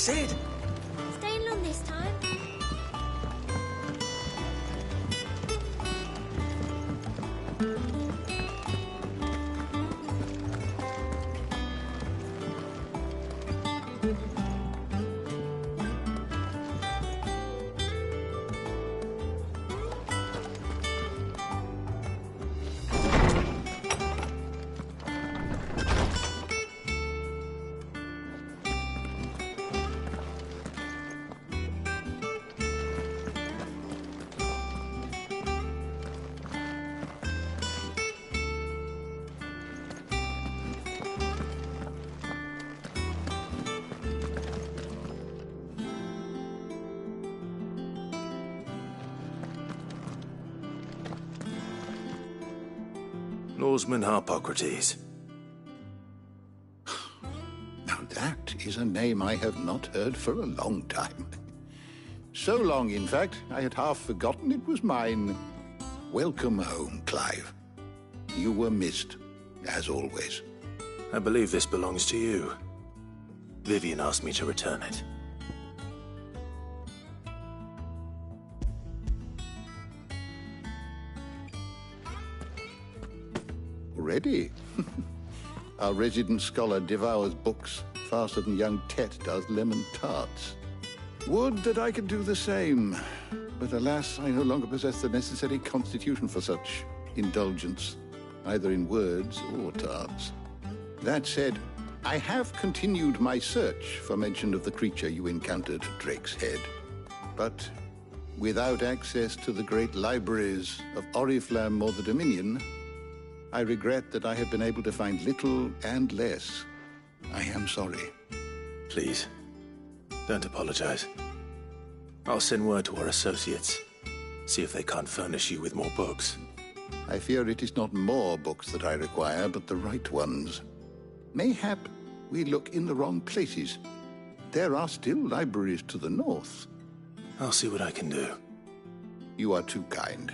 said. Staying long this time. Norseman Harpocrates. Now that is a name I have not heard for a long time. So long, in fact, I had half forgotten it was mine. Welcome home, Clive. You were missed, as always. I believe this belongs to you. Vivian asked me to return it. Already? Our resident scholar devours books faster than young Tet does lemon tarts. Would that I could do the same. But alas, I no longer possess the necessary constitution for such indulgence, either in words or tarts. That said, I have continued my search for mention of the creature you encountered at Drake's Head. But without access to the great libraries of Oriflamme or the Dominion, I regret that I have been able to find little and less. I am sorry. Please, don't apologize. I'll send word to our associates. See if they can't furnish you with more books. I fear it is not more books that I require, but the right ones. Mayhap we look in the wrong places. There are still libraries to the north. I'll see what I can do. You are too kind.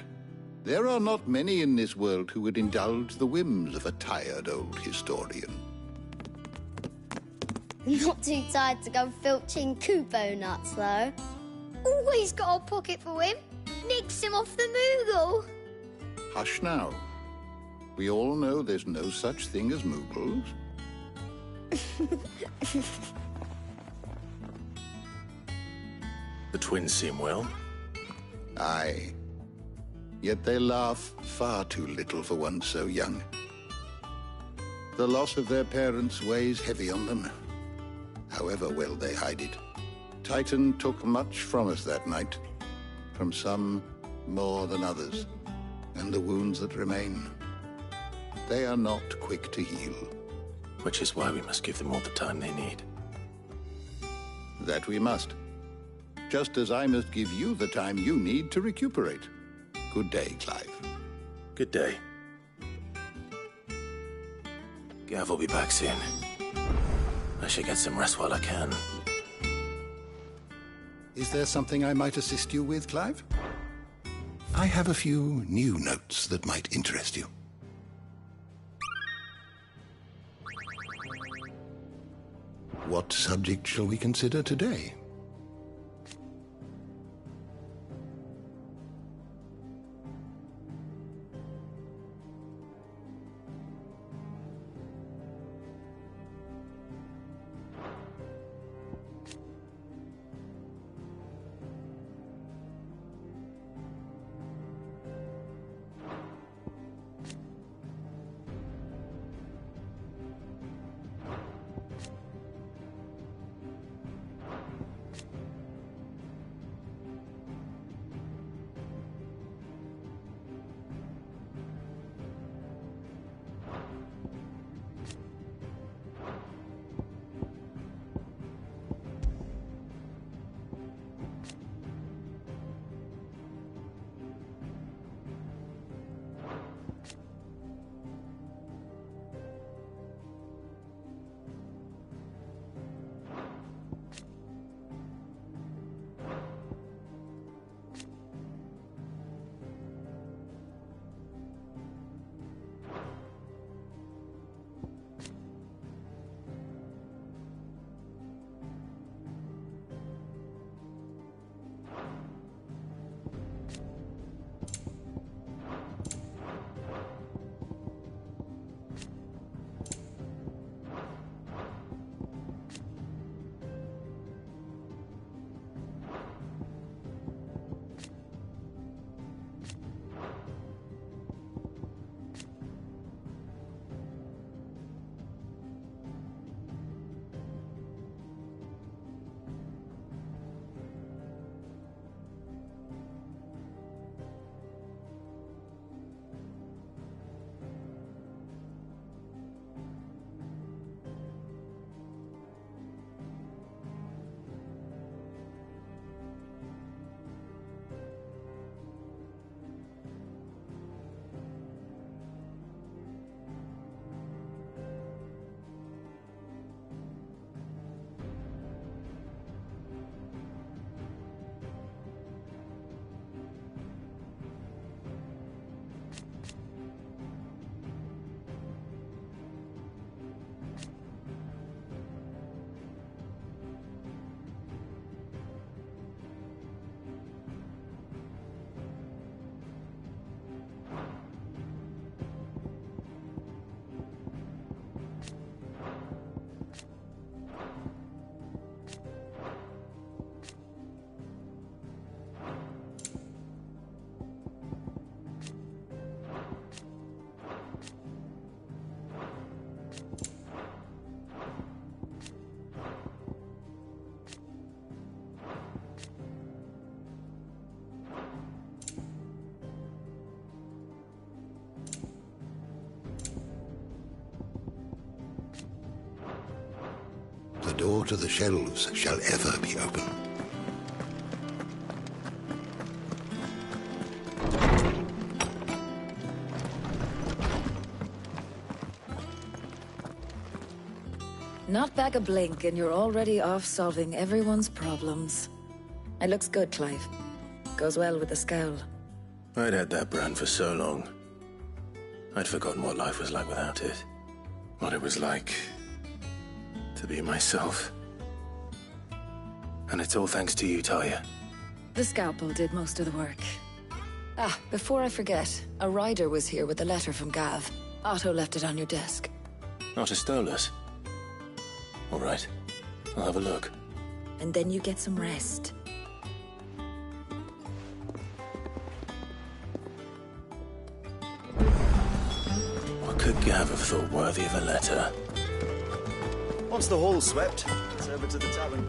There are not many in this world who would indulge the whims of a tired old historian. Not too tired to go filching Kupo nuts, though. Always got a pocket for him. Nicks him off the Moogle. Hush now. We all know there's no such thing as Moogles. The twins seem well. Aye. Yet they laugh far too little for one so young. The loss of their parents weighs heavy on them, however well they hide it. Titan took much from us that night, from some more than others, and the wounds that remain, they are not quick to heal. Which is why we must give them all the time they need. That we must. Just as I must give you the time you need to recuperate. Good day, Clive. Good day. Gav will be back soon. I should get some rest while I can. Is there something I might assist you with, Clive? I have a few new notes that might interest you. What subject shall we consider today? door to the shelves shall ever be open. Not back a blink and you're already off solving everyone's problems. It looks good, Clive. Goes well with the scowl. I'd had that brand for so long. I'd forgotten what life was like without it. What it was like to be myself. And it's all thanks to you, Talia. The scalpel did most of the work. Ah, before I forget, a rider was here with a letter from Gav. Otto left it on your desk. Otto stole us. All right, I'll have a look. And then you get some rest. What could Gav have thought worthy of a letter? Once the hall's swept, it's over to the tavern.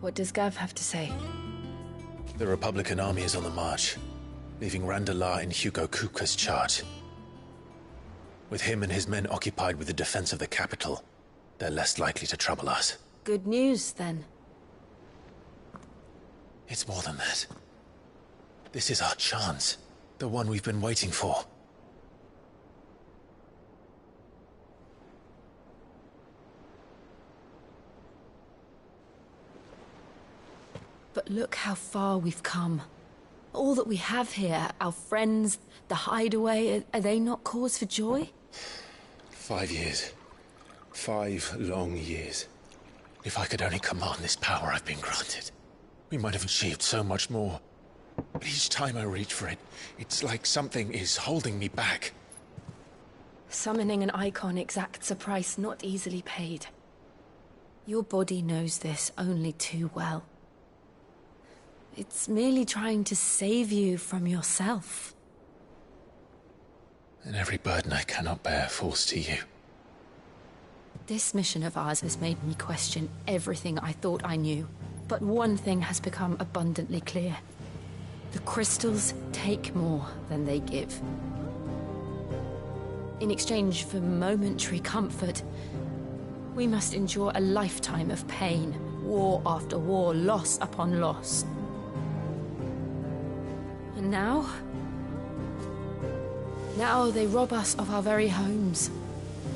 What does Gav have to say? The Republican army is on the march, leaving Randalar in Hugo Kupka's charge. With him and his men occupied with the defense of the capital, they're less likely to trouble us. Good news, then. It's more than that. This is our chance. The one we've been waiting for. But look how far we've come. All that we have here, our friends, the hideaway, are they not cause for joy? 5 years. 5 long years. If I could only command this power I've been granted, we might have achieved so much more. But each time I reach for it, it's like something is holding me back. Summoning an icon exacts a price not easily paid. Your body knows this only too well. It's merely trying to save you from yourself. And every burden I cannot bear falls to you. This mission of ours has made me question everything I thought I knew. But one thing has become abundantly clear. The crystals take more than they give. In exchange for momentary comfort, we must endure a lifetime of pain, war after war, loss upon loss. And now they rob us of our very homes,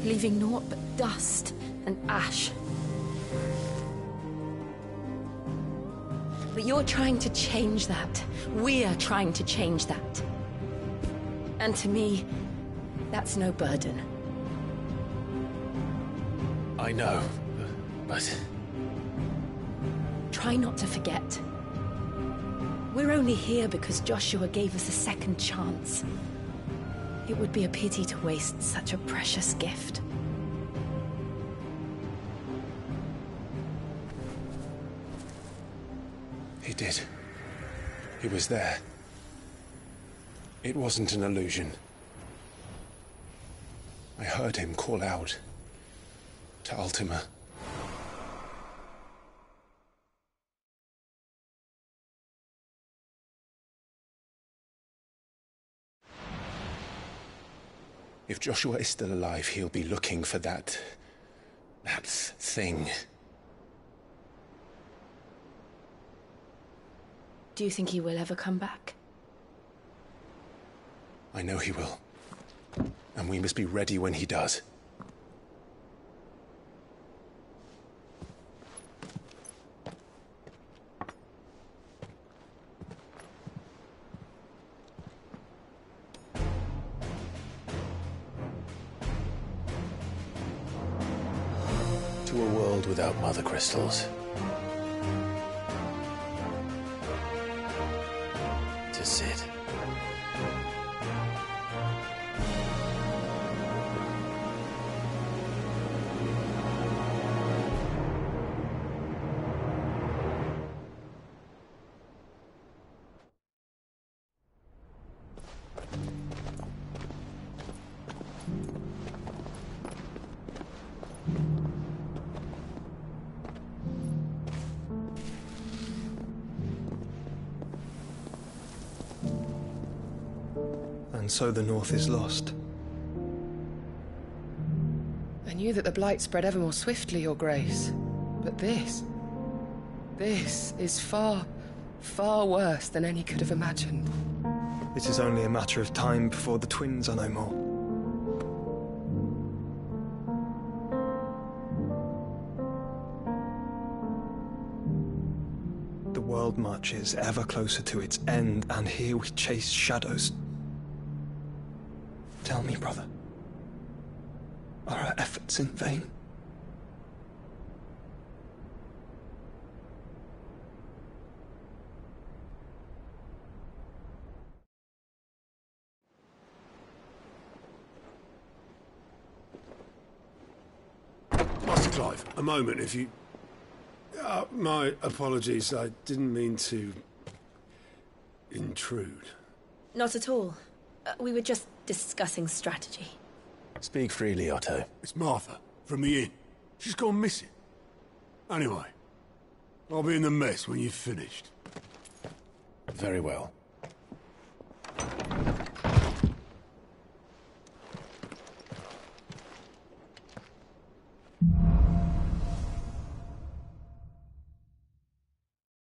leaving naught but dust and ash. But you're trying to change that. We're trying to change that. And to me, that's no burden. I know, but... Try not to forget. We're only here because Joshua gave us a second chance. It would be a pity to waste such a precious gift. He did. He was there. It wasn't an illusion. I heard him call out to Ultima. If Joshua is still alive, he'll be looking for that thing. Do you think he will ever come back? I know he will. And we must be ready when he does. To a world without mother crystals. To Sid. and so the North is lost. I knew that the Blight spread ever more swiftly, Your Grace. But this is far, far worse than any could have imagined. It is only a matter of time before the twins are no more. The world marches ever closer to its end, and here we chase shadows. Tell me, brother, are our efforts in vain? Master Clive, a moment, if you... my apologies, I didn't mean to... intrude. Not at all. We were just discussing strategy. Speak freely, Otto. It's Martha, from the inn. She's gone missing. Anyway, I'll be in the mess when you've finished. Very well.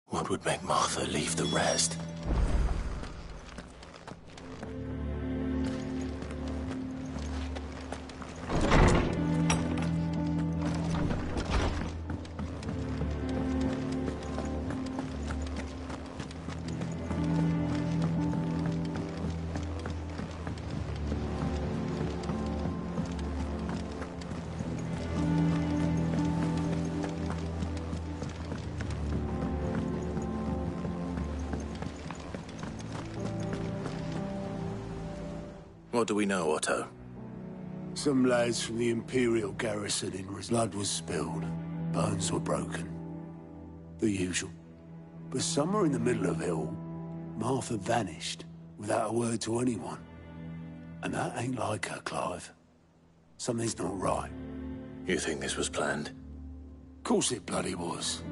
What would make Martha leave the rest? What do we know, Otto? Some lads from the Imperial garrison in blood was spilled. Bones were broken. The usual. But somewhere in the middle of it all, Martha vanished without a word to anyone. And that ain't like her, Clive. Something's not right. You think this was planned? Course it bloody was.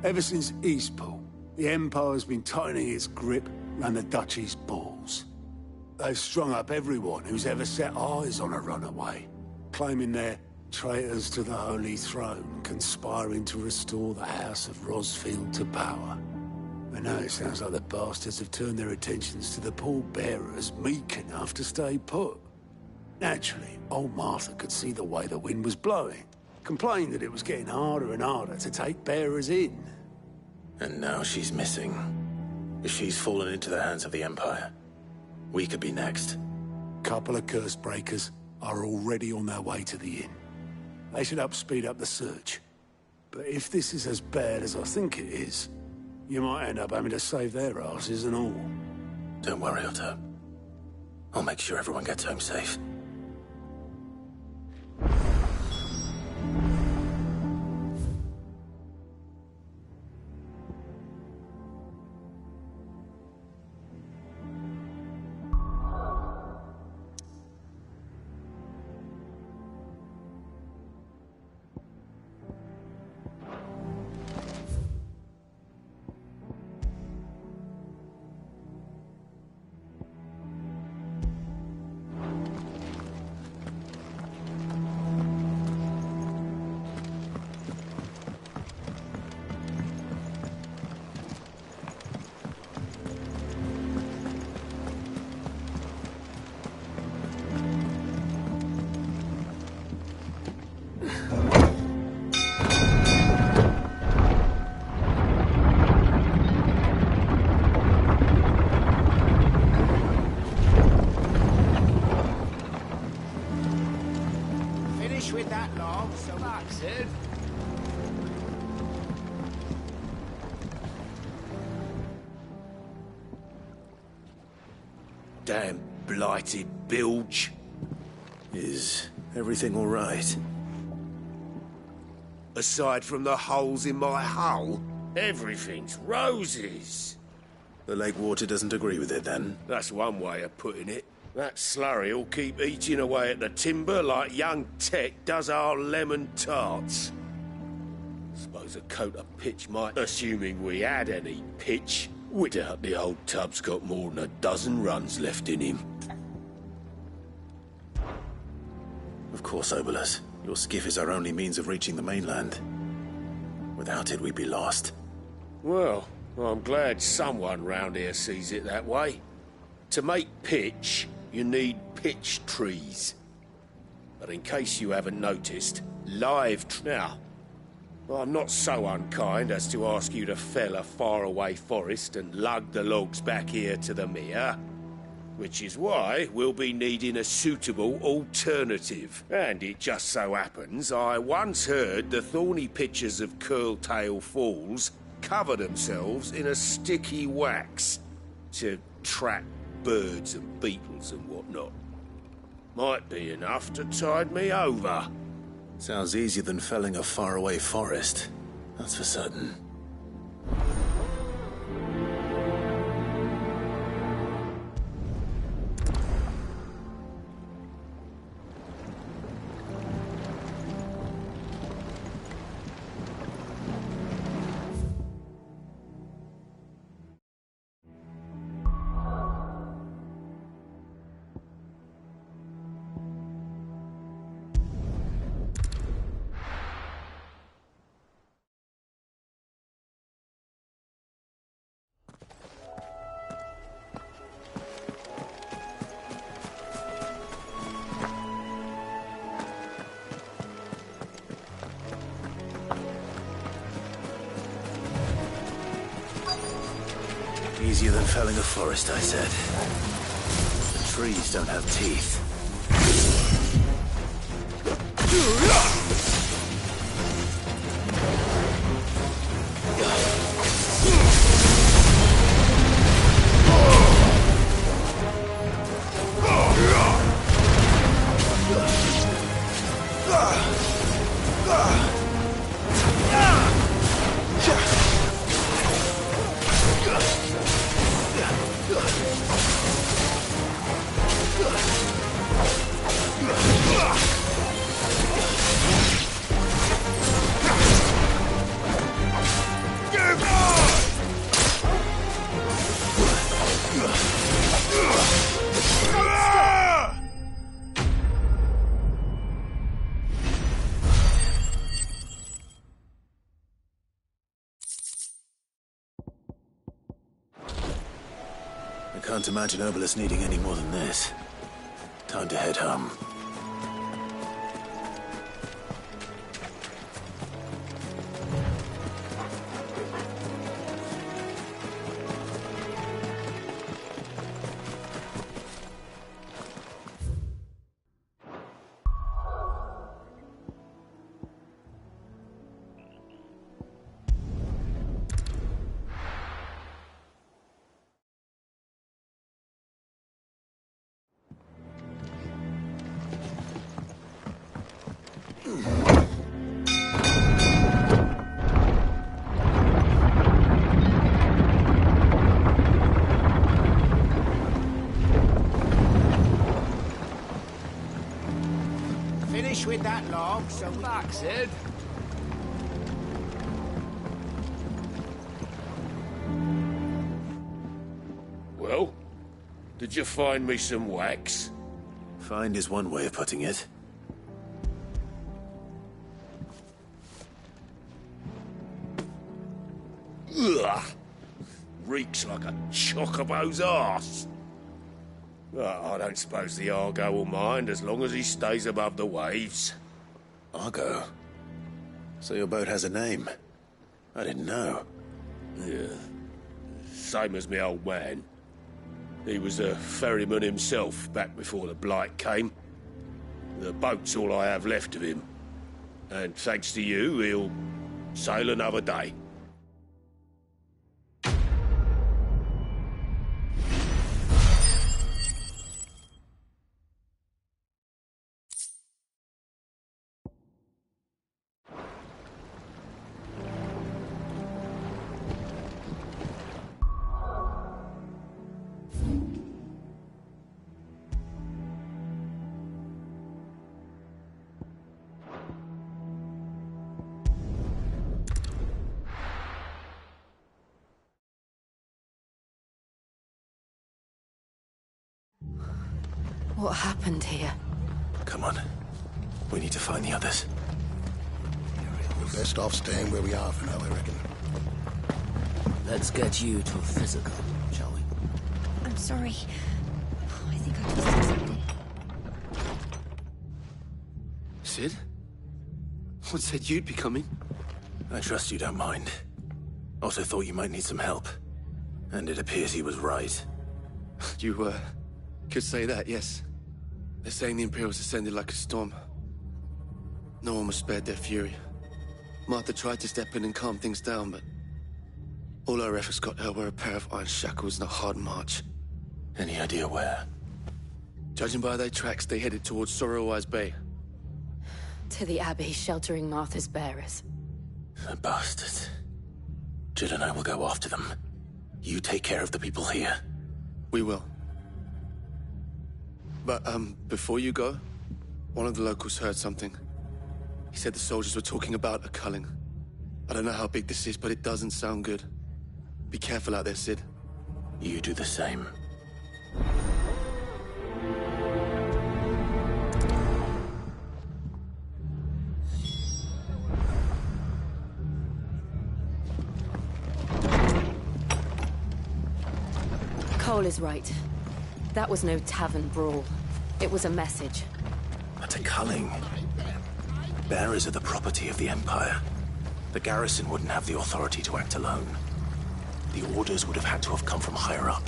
Ever since Eastpool, the Empire's been tightening its grip round the Duchy's balls. They've strung up everyone who's ever set eyes on a runaway, claiming they're traitors to the Holy Throne, conspiring to restore the House of Rosfield to power. And now it sounds like the bastards have turned their attentions to the pallbearers meek enough to stay put. Naturally, old Martha could see the way the wind was blowing, complained that it was getting harder and harder to take bearers in. And now she's missing. If she's fallen into the hands of the Empire, we could be next. Couple of curse breakers are already on their way to the inn. They should speed up the search. But if this is as bad as I think it is, you might end up having to save their asses and all. Don't worry, Otto. I'll make sure everyone gets home safe. With that long, so that's it. Damn blighted bilge. Is everything all right? Aside from the holes in my hull, everything's roses. The lake water doesn't agree with it, then? That's one way of putting it. That slurry'll keep eating away at the timber like young Tech does our lemon tarts. Suppose a coat of pitch might, assuming we had any pitch. We doubt the old tub's got more than a dozen runs left in him. Of course, Obolus. Your skiff is our only means of reaching the mainland. Without it, we'd be lost. Well, I'm glad someone round here sees it that way. To make pitch, you need pitch trees. But in case you haven't noticed, now, I'm not so unkind as to ask you to fell a faraway forest and lug the logs back here to the mere, which is why we'll be needing a suitable alternative. And it just so happens I once heard the thorny pitchers of Curltail Falls cover themselves in a sticky wax to trap birds and beetles and whatnot. Might be enough to tide me over. Sounds easier than felling a faraway forest. That's for certain. Easier than felling a forest, I said. The trees don't have teeth. I can't imagine Obolus needing any more than this. Time to head home. Finish with that log, so that's it. Well, did you find me some wax? Find is one way of putting it. Ugh! Reeks like a chocobo's arse. I don't suppose the Argo will mind as long as he stays above the waves. Argo? So your boat has a name? I didn't know. Yeah. Same as me old man. He was a ferryman himself back before the Blight came. The boat's all I have left of him. And thanks to you, he'll sail another day. What happened here? Come on. We need to find the others. We're best off staying where we are for now, I reckon. Let's get you to physical, shall we? I'm sorry. I think I just did something. Sid? What said you'd be coming? I trust you don't mind. Also thought you might need some help. And it appears he was right. You, could say that, yes. They're saying the Imperials descended like a storm. No one was spared their fury. Martha tried to step in and calm things down, but all our efforts got her were a pair of iron shackles and a hard march. Any idea where? Judging by their tracks, they headed towards Sorrowwise Bay. To the Abbey, sheltering Martha's bearers. The bastards. Jill and I will go after them. You take care of the people here. We will. But, before you go, one of the locals heard something. He said the soldiers were talking about a culling. I don't know how big this is, but it doesn't sound good. Be careful out there, Sid. You do the same. Cole is right. That was no tavern brawl. It was a message. But a culling. Bearers are the property of the Empire. The garrison wouldn't have the authority to act alone. The orders would have had to have come from higher up.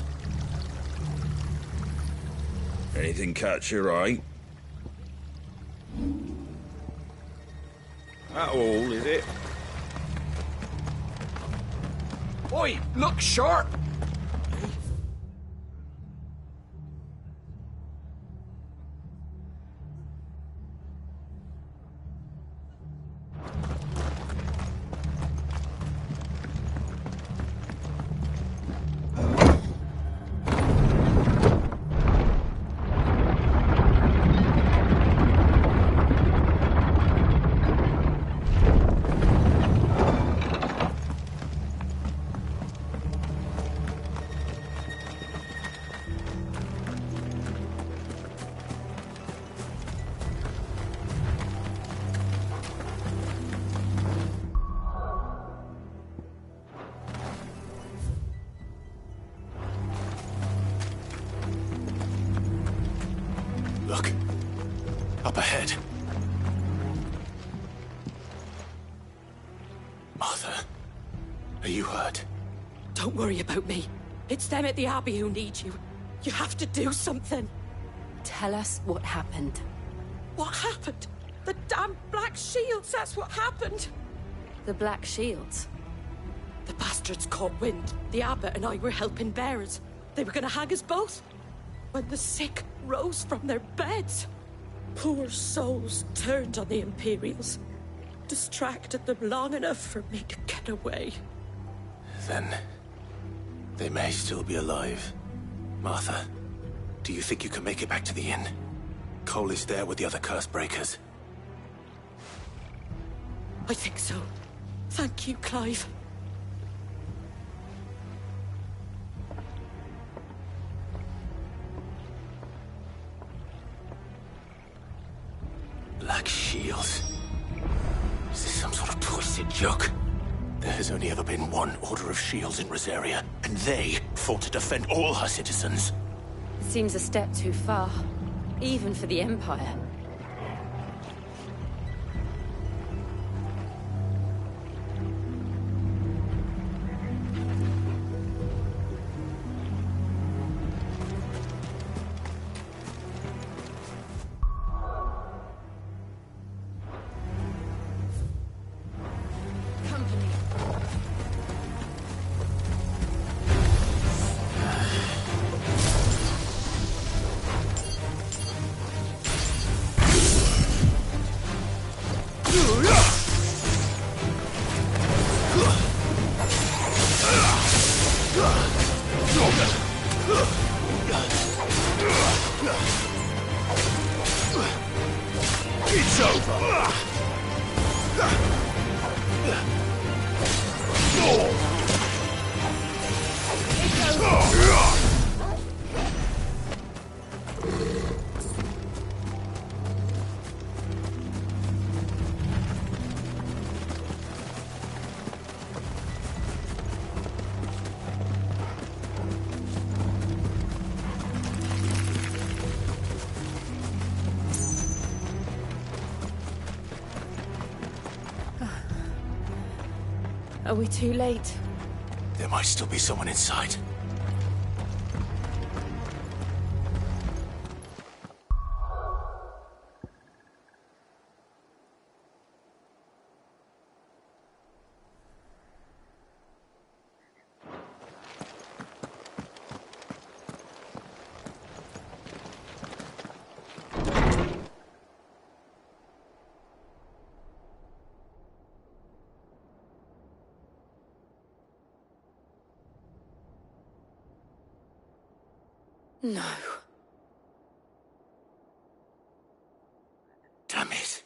Anything catch your eye? That all, is it? Oi, look sharp! Look. Up ahead. Martha, are you hurt? Don't worry about me. It's them at the Abbey who need you. You have to do something. Tell us what happened. What happened? The damn Black Shields, that's what happened. The Black Shields? The bastards caught wind. The Abbot and I were helping bearers. They were gonna hang us both. When the sick rose from their beds, poor souls turned on the Imperials. Distracted them long enough for me to get away. Then they may still be alive. Martha, do you think you can make it back to the inn? Cole is there with the other curse breakers. I think so. Thank you, Clive. Black Shields? Is this some sort of twisted joke? There has only ever been one Order of Shields in Rosaria, and they fought to defend all her citizens. Seems a step too far, even for the Empire. It's over! Are we too late? There might still be someone inside. No. Damn it.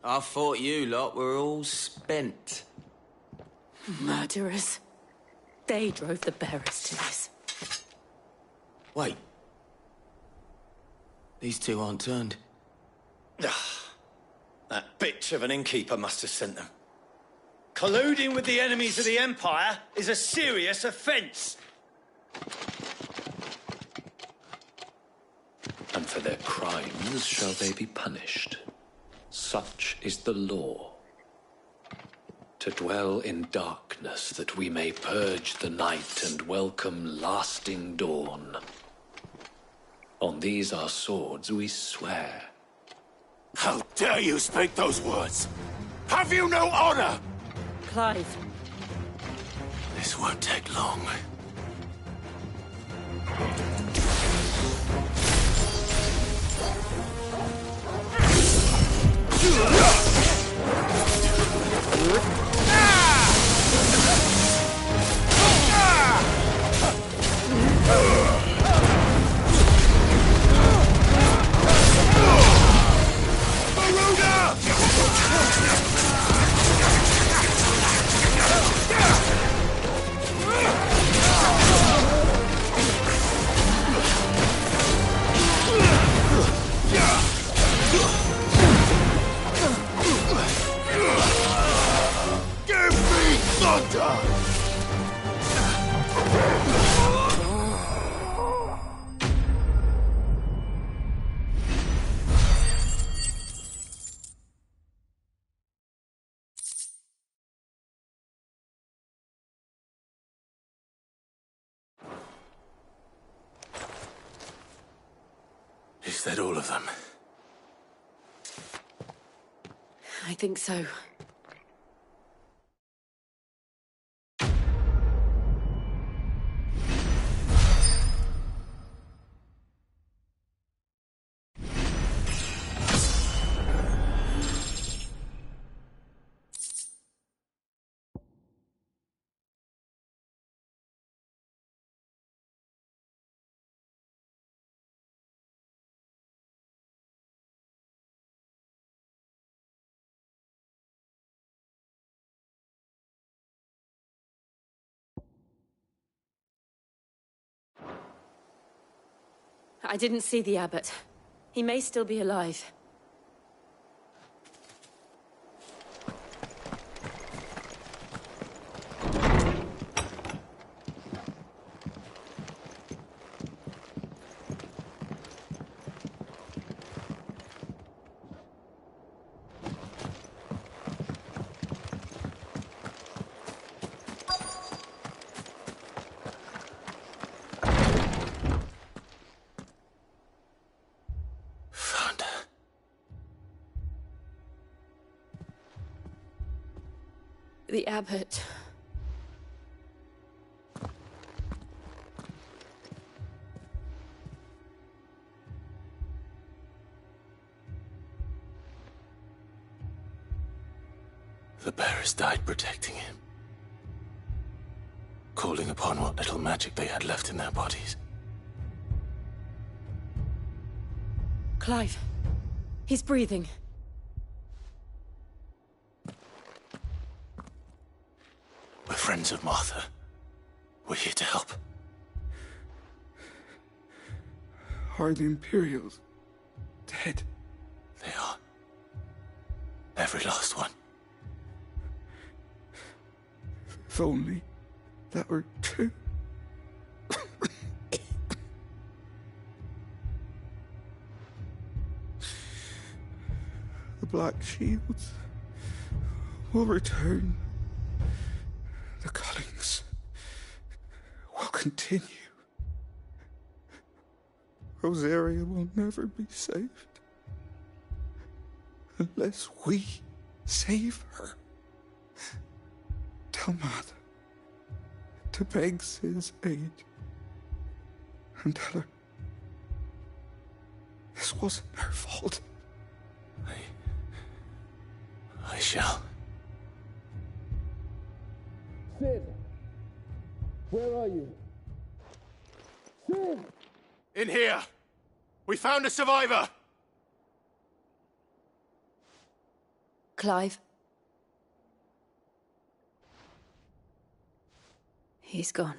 I thought you lot were all spent. Murderers. They drove the bearers to this. Wait. These two aren't turned. That bitch of an innkeeper must have sent them. Colluding with the enemies of the Empire is a serious offence. And for their crimes shall they be punished. Such is the law. To dwell in darkness that we may purge the night and welcome lasting dawn. On these our swords we swear. How dare you speak those words? Have you no honor? Clive. This won't take long. Is that all of them? I think so. I didn't see the abbot. He may still be alive. The abbot. The bearers died protecting him. Calling upon what little magic they had left in their bodies. Clive. He's breathing. We're friends of Martha. We're here to help. Are the Imperials dead? They are. Every last one. If only that were true. The Black Shields. will return. The cuttings will continue. Rosaria will never be saved unless we save her. Tell Mother to beg his aid and tell her this wasn't her fault. I shall. Sid! Where are you? Sid! In here! We found a survivor! Clive. He's gone.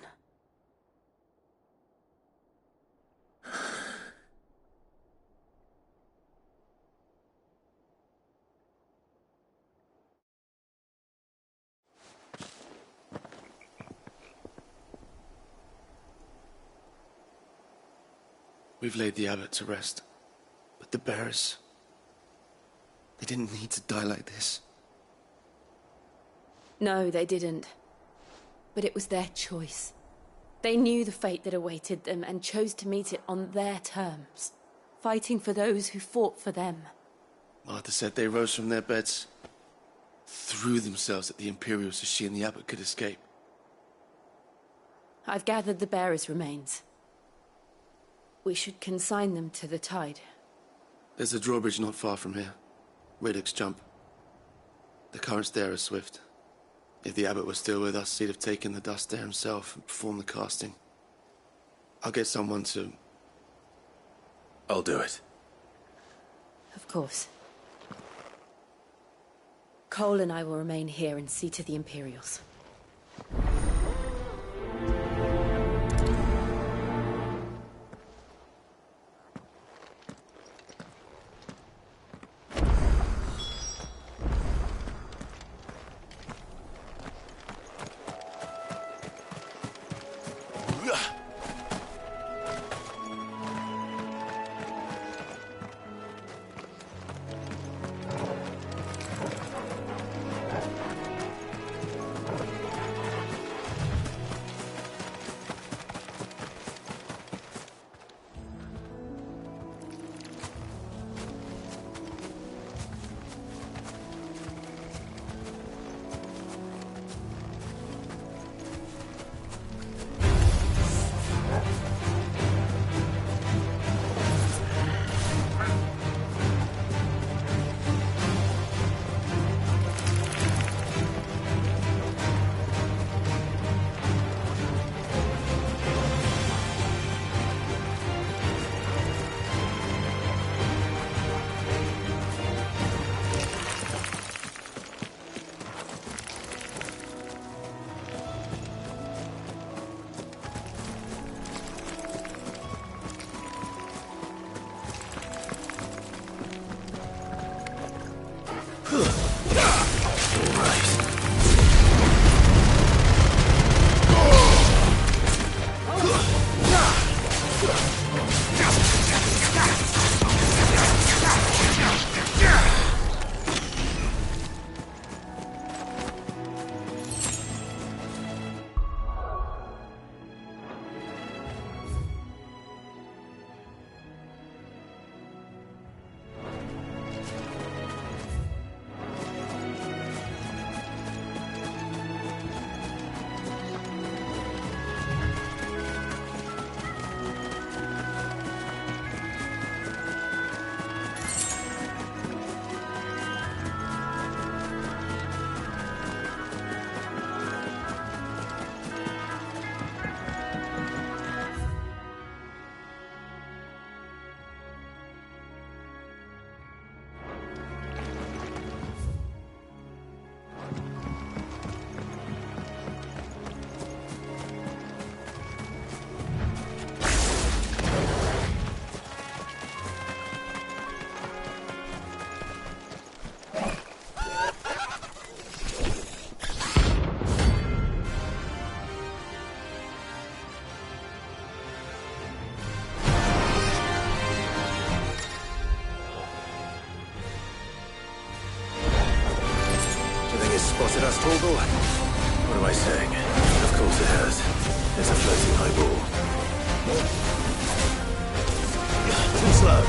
We've laid the abbot to rest. But the bearers... they didn't need to die like this. No, they didn't. But it was their choice. They knew the fate that awaited them and chose to meet it on their terms, fighting for those who fought for them. Martha said they rose from their beds, threw themselves at the Imperials so she and the abbot could escape. I've gathered the bearers' remains. We should consign them to the tide. There's a drawbridge not far from here. Radix jump. The currents there are swift. If the abbot was still with us, he'd have taken the dust there himself and performed the casting. I'll get someone to... I'll do it. Of course. Cole and I will remain here and see to the Imperials. portal? What am I saying? Of course it has. It's a floating highball. Too slow.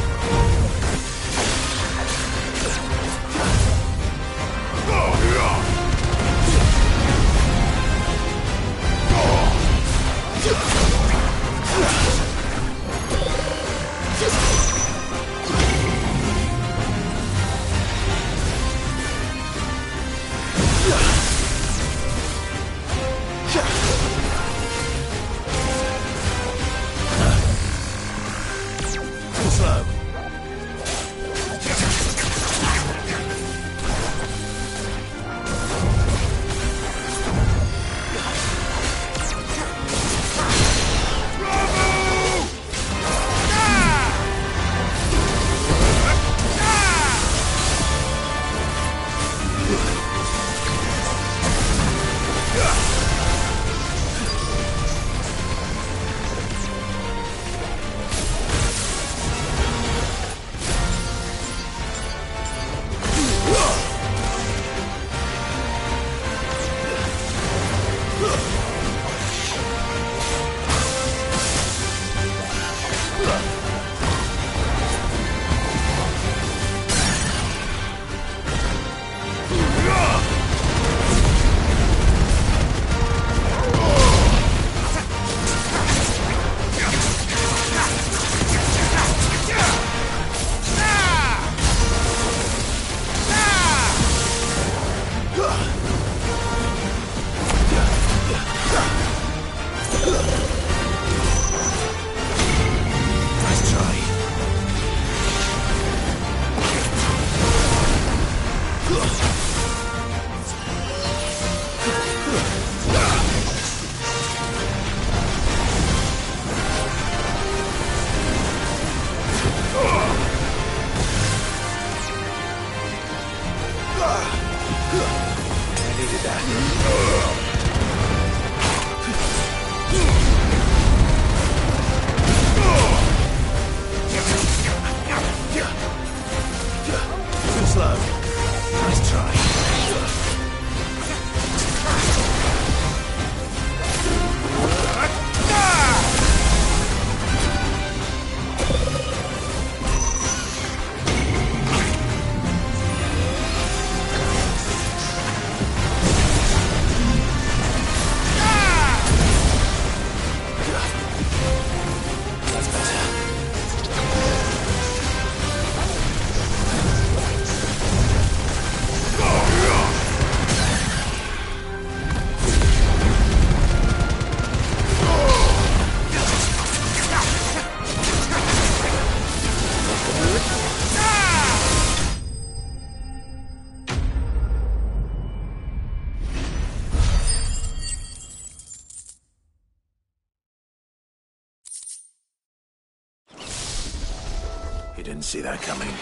You didn't see that coming.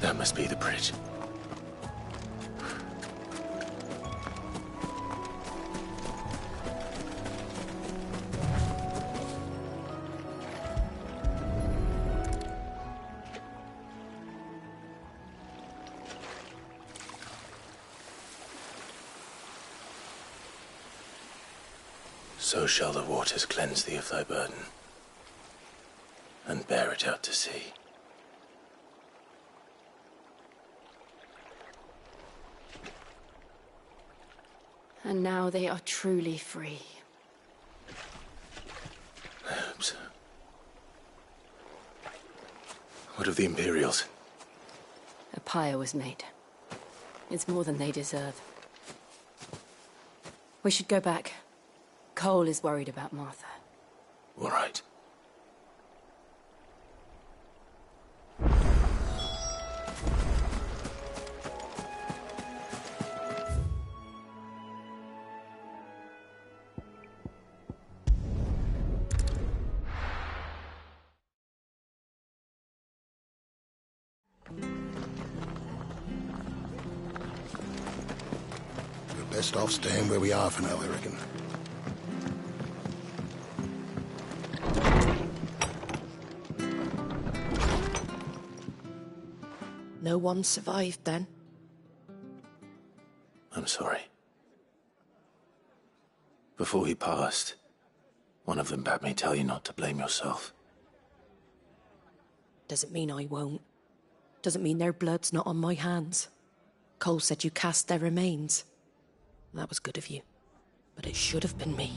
That must be the bridge. So shall the waters cleanse thee of thy burden, and bear it out to sea. And now they are truly free. I hope so. What of the Imperials? A pyre was made. It's more than they deserve. We should go back. Cole is worried about Martha. All right. Best off staying where we are for now, I reckon. No one survived then? I'm sorry. Before he passed, one of them bade me tell you not to blame yourself. Doesn't mean I won't. Doesn't mean their blood's not on my hands. Cole said you cast their remains. That was good of you. But it should have been me.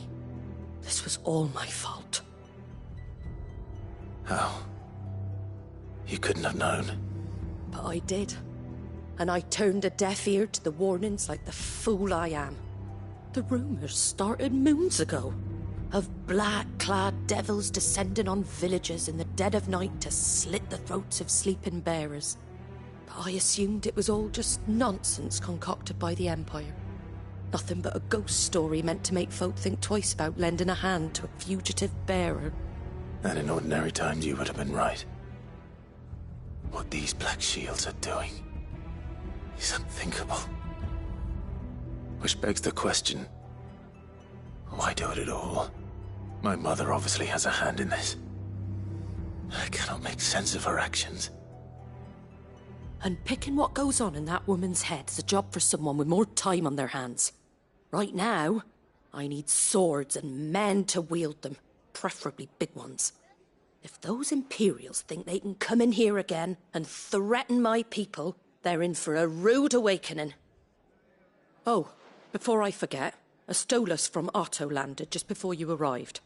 This was all my fault. How? You couldn't have known. But I did. And I turned a deaf ear to the warnings like the fool I am. The rumours started moons ago. Of black-clad devils descending on villages in the dead of night to slit the throats of sleeping bearers. But I assumed it was all just nonsense concocted by the Empire. Nothing but a ghost story meant to make folk think twice about lending a hand to a fugitive bearer. And in ordinary times you would have been right. What these Black Shields are doing is unthinkable. Which begs the question, why do it at all? My mother obviously has a hand in this. I cannot make sense of her actions. Unpicking what goes on in that woman's head is a job for someone with more time on their hands. Right now, I need swords and men to wield them, preferably big ones. If those Imperials think they can come in here again and threaten my people, they're in for a rude awakening. Oh, before I forget, a Stolas from Otto landed just before you arrived.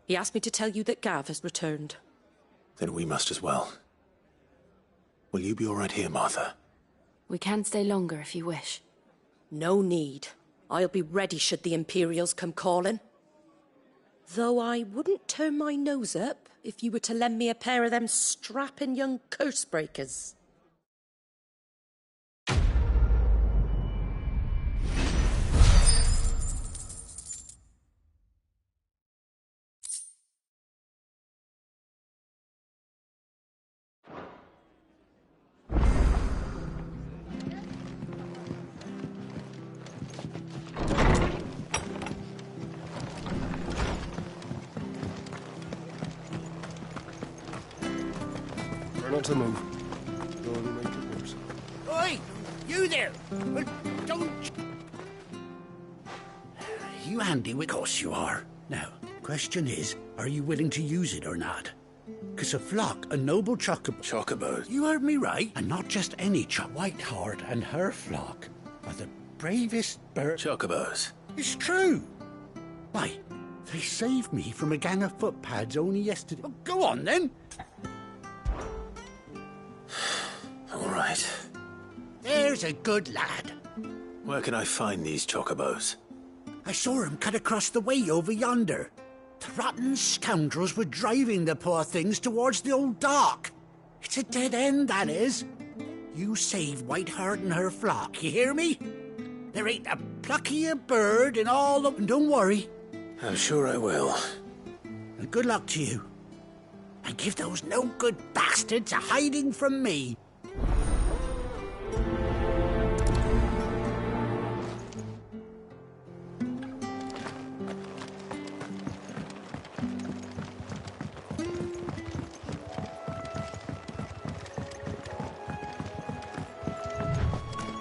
He asked me to tell you that Gav has returned. Then we must as well. Will you be all right here, Martha? We can stay longer if you wish. No need. I'll be ready should the Imperials come calling. Though I wouldn't turn my nose up if you were to lend me a pair of them strapping young curse breakers. Try not to move. You'll only make it worse. Oi! You there! Well, don't... You handy with... Of course you are. Now, question is, are you willing to use it or not? 'Cause a flock of noble chocobos. You heard me right. And not just any Whiteheart and her flock are the bravest bird... Chocobos. It's true. Why, they saved me from a gang of footpads only yesterday. Oh, go on, then. All right. There's a good lad. Where can I find these chocobos? I saw him cut across the way over yonder. The rotten scoundrels were driving the poor things towards the old dock. It's a dead end, that is. You save Whiteheart and her flock, you hear me? There ain't a pluckier bird in all the... And don't worry. I'm sure I will. And good luck to you. And give those no-good bastards a hiding from me.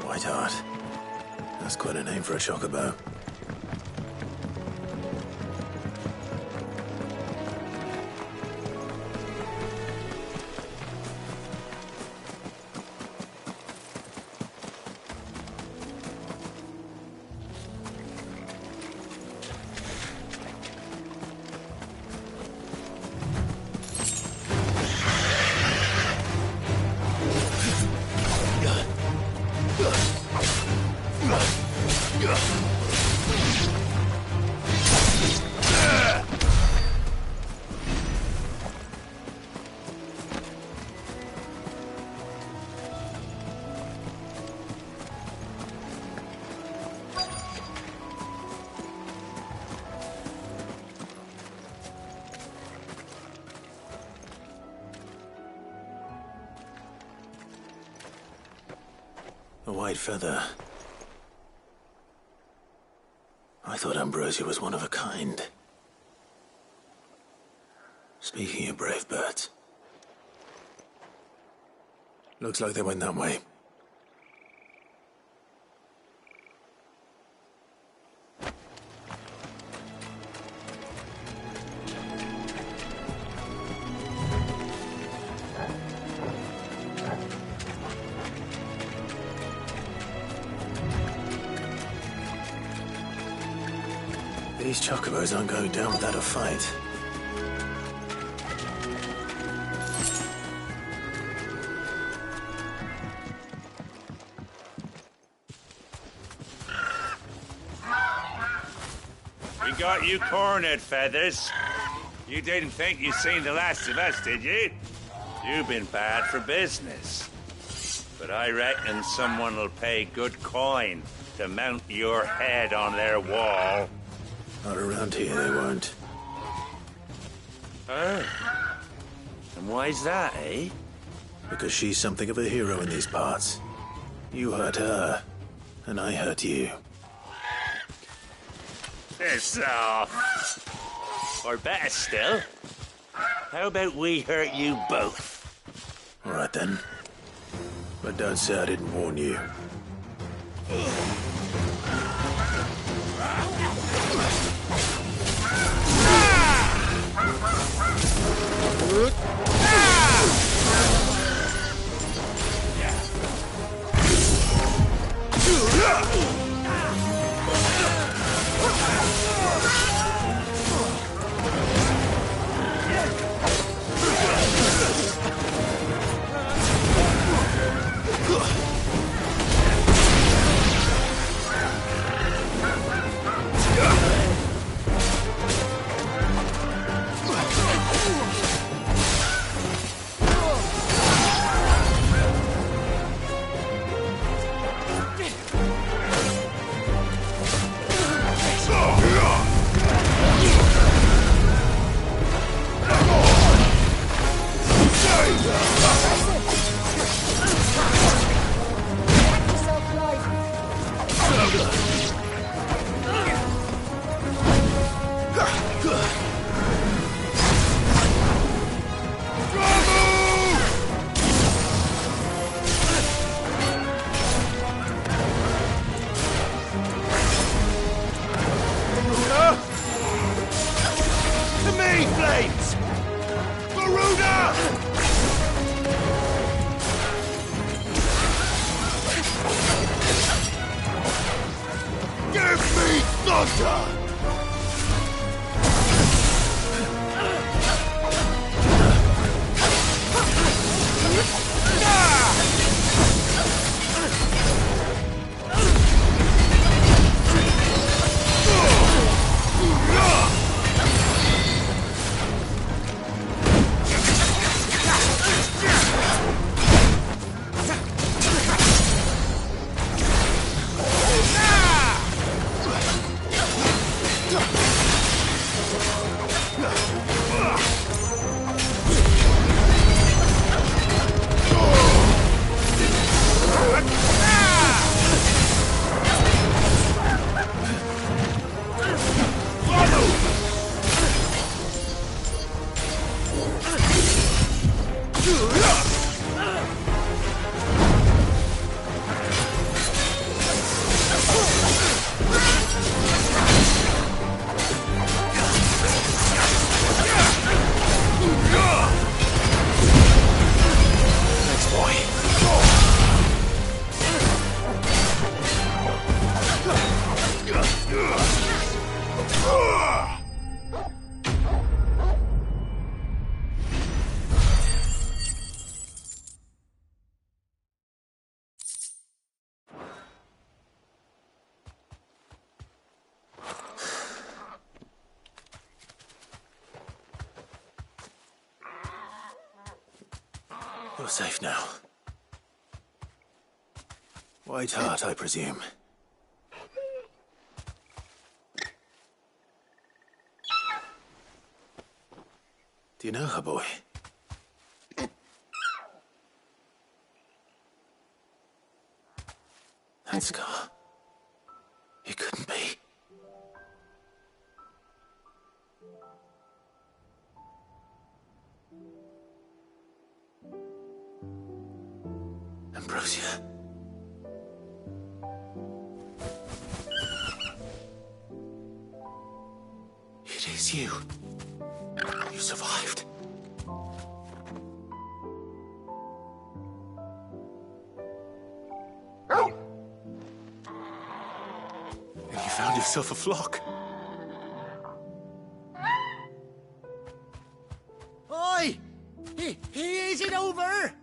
Whiteheart. That's quite a name for a chocobo. A white feather. I thought Ambrosia was one of a kind. Speaking of brave birds, looks like they went that way. These chocobos aren't going down without a fight. We got you cornered, Feathers. You didn't think you'd seen the last of us, did you? You've been bad for business. But I reckon someone will pay good coin to mount your head on their wall. Not around here, they won't. Oh. And why's that, eh? Because she's something of a hero in these parts. You hurt her, and I hurt you. Piss off. Or better still, how about we hurt you both? All right then. But don't say I didn't warn you. You're safe now. White Hart, I presume. Do you know her, boy? That scar. It couldn't be. Ambrosia. It is you. You survived. And you found yourself a flock. Oi! Is it over?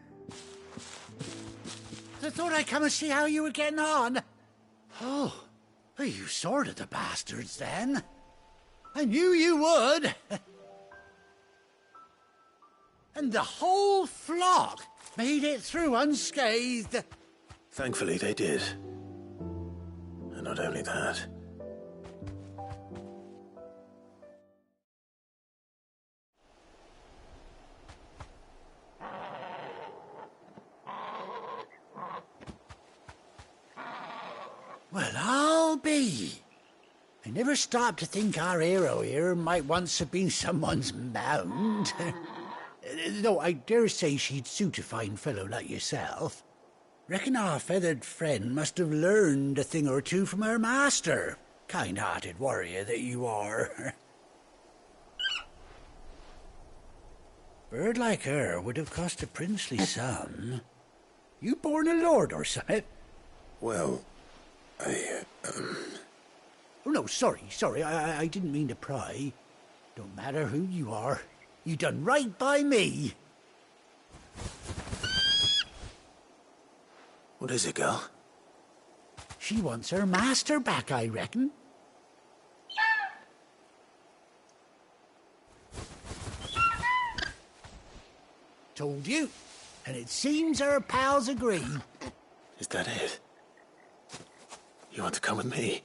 I thought I'd come and see how you were getting on. Oh, you sorted the bastards then. I knew you would. And the whole flock made it through unscathed. Thankfully, they did. And not only that. Well, I'll be. I never stopped to think our hero here might once have been someone's mount. Though I dare say she'd suit a fine fellow like yourself. Reckon our feathered friend must have learned a thing or two from her master. Kind-hearted warrior that you are. Bird like her would have cost a princely sum. You born a lord or something? Well, Oh, no, sorry. I didn't mean to pry. Don't matter who you are. You done right by me. What is it, girl? She wants her master back, I reckon. Told you. And it seems her pals agree. Is that it? You want to come with me?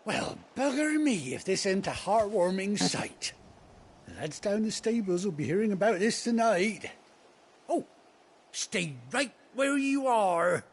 Well, bugger me if this ain't a heartwarming sight. The lads down the stables will be hearing about this tonight. Oh, stay right where you are.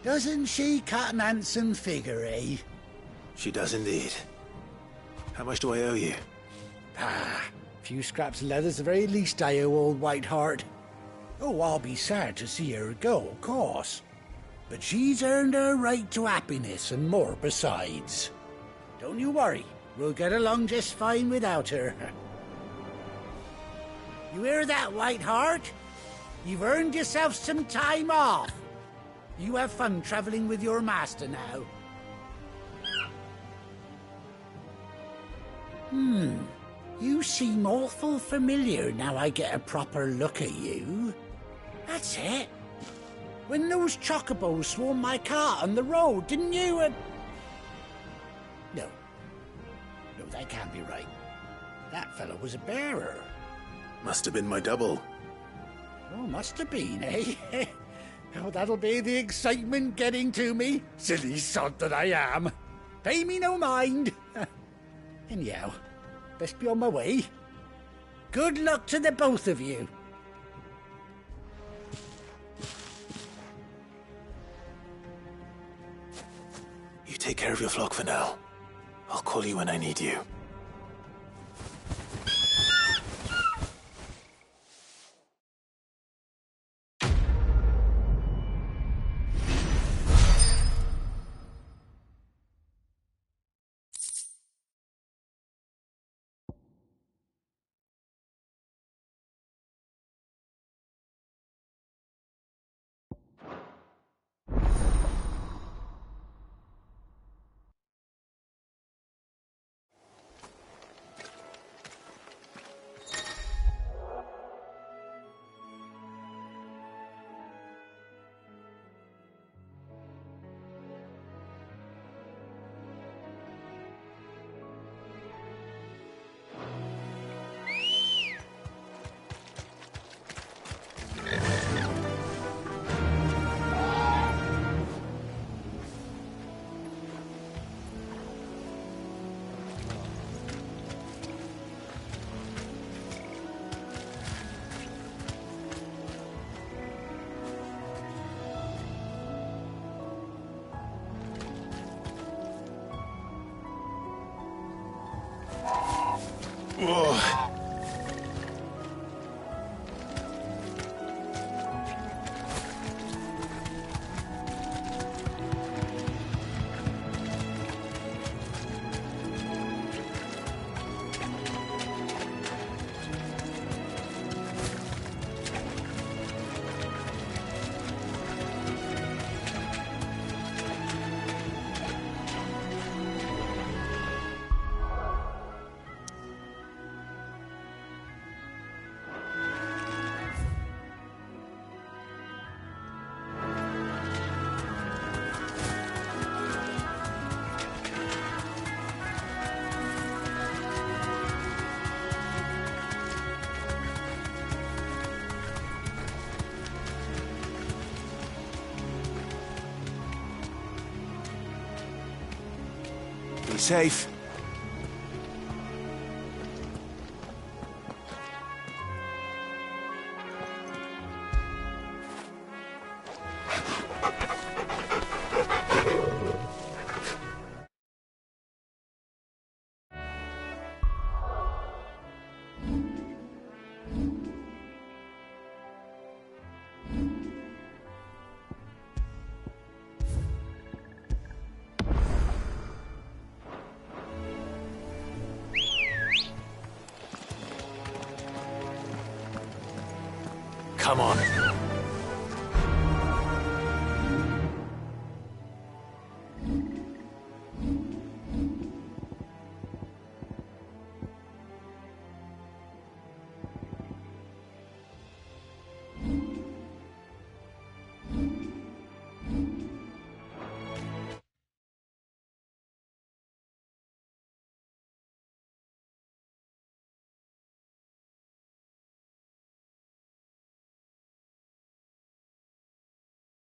Doesn't she cut an handsome figure, eh? She does indeed. How much do I owe you? A few scraps of leather's the very least I owe old Whiteheart. Oh, I'll be sad to see her go, of course. But she's earned her right to happiness and more besides. Don't you worry, we'll get along just fine without her. You hear that, Whiteheart? You've earned yourself some time off. You have fun traveling with your master now. You seem awful familiar now I get a proper look at you. That's it. When those chocobos swarmed my cart on the road, didn't you? No, that can't be right. That fellow was a bearer. Must have been my double. Oh, must have been, eh? Oh, that'll be the excitement getting to me. Silly sod that I am. Pay me no mind. Anyhow, best be on my way. Good luck to the both of you. You take care of your flock for now. I'll call you when I need you. Oh. Be safe. Come on.